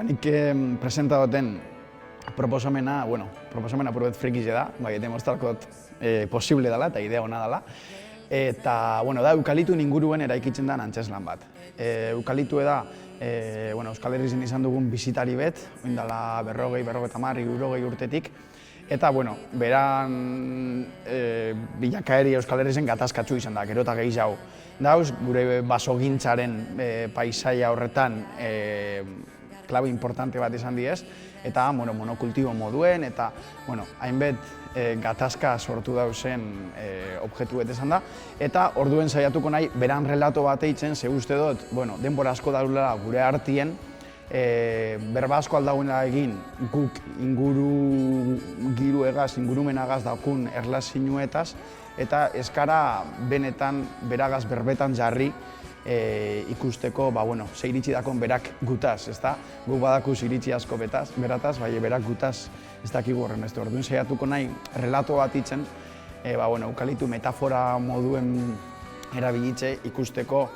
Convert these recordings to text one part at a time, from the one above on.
nik presenta duten proposamena, proposamena purbet frikize da, bai, demostralkot posible dela eta idea ona dela. Eta, da eukalituen inguruen eraikitzen da antzeslan bat. Eukalitu da, Euskal Herrizen izan dugun bisitari bet, oindala 50-60 urtetik. Eta, beran bilakaeri Euskal Herrizen gatazkatzu izan da, gero eta gehiago. Dauz, gure basogintzaren paisaia horretan klabe importante bat izan diez, eta monokultibo moduen, eta hainbet gatazka sortu dauzen objektu bet esan da. Eta orduen saiatuko nahi, beran relato bat eitzen, ze uste dut, denbora asko daula gure artien, berba asko aldagoena egin guk ingurumenagaz daukun erlazinuetaz, eta eskara benetan beragaz berbetan jarri ikusteko, ze iritsi dakon berak gutaz, ezta? Guk badakuz iritsi asko berataz, bai berak gutaz ez dakigu horren beste. Orduan saiatuko nahi relato bat itzen, eukalitu metafora moduen erabilitze ikusteko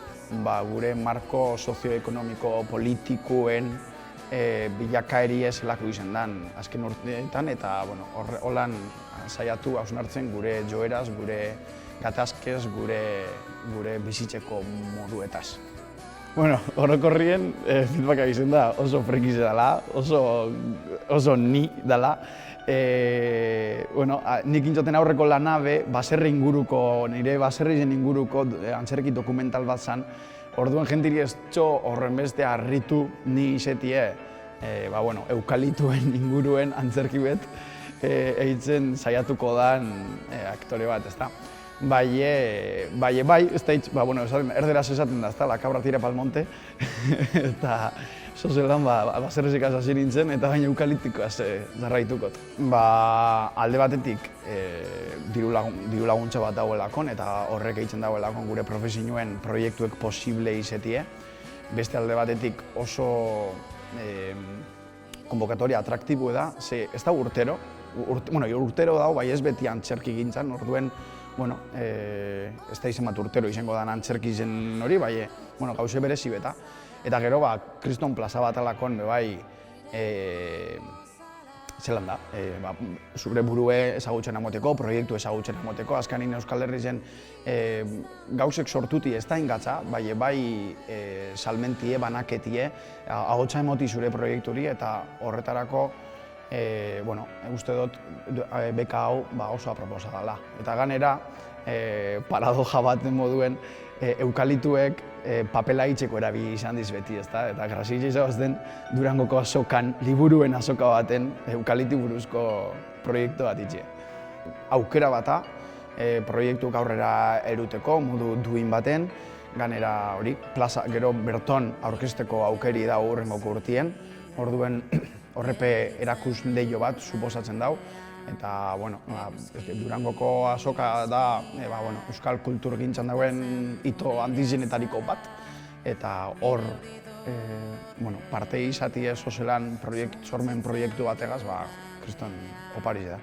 gure marko sozioekonomiko politikoen bilakaeri ez zelako izan den azken urteetan, eta holan saiatu hausnartzen gure joeraz, gure gatazkez, gure bizitzeko moduetaz. Orokorrien feedbacka izan da oso frekize dela, oso ni dela. Nik intzoten aurreko lanabe, nire baserrizen inguruko antzerki dokumental bat zan, orduan jentiri ez txo horren beste harritu ni izetie eukalituen inguruen antzerki bet eitzen saiatuko dan aktore bat, ezta? Bai, ez da hitz, erderaz esaten da, ezta, la cabra tira pa'l monte, eta sozelan baserrizik hasi nintzen, eta baina eukalitikoaz jarraitukot. Alde batetik diru laguntza bat dagoelakon, eta horrek egiten dagoelakon gure profesionuen proiektuek posible izetie. Beste alde batetik oso konbokatoria atraktibu da, ze ez da urtero dago, bai ez beti antzerki gintzan, orduen ez da izan bat urtero izango dan antzerki zen hori, bai, gauze berezi beta. Eta gero, Kriston plaza bat alakon, zelan da, zure burue ezagutzen amoteko, proiektu ezagutzen amoteko, azkanin Euskal Herrizen gauzek sortuti ez da ingatza, bai salmentie, banaketie, ahotsa emoti zure proiekturi, eta horretarako uste dut beka hau oso aproposa dela. Eta ganera, paradoja baten moduen, eukalituek papela itxeko erabili izan diz beti, ezta? Eta grasitza izabazten Durangoko azokan, liburuen azoka baten, eukalitu buruzko proiektu bat itxe. Aukera bata, proiektuk aurrera eruteko, modu duin baten, ganera hori, plaza gero berton aurkezteko aukeri da hurrengoko urtien, orduen horrepe erakus leio bat suposatzen dau, eta Durangoko azoka da euskal kulturgintzan dagoen hito handizenetariko bat, eta hor parte izatie sozelan sormen proiektu bategaz, kriston oparize da.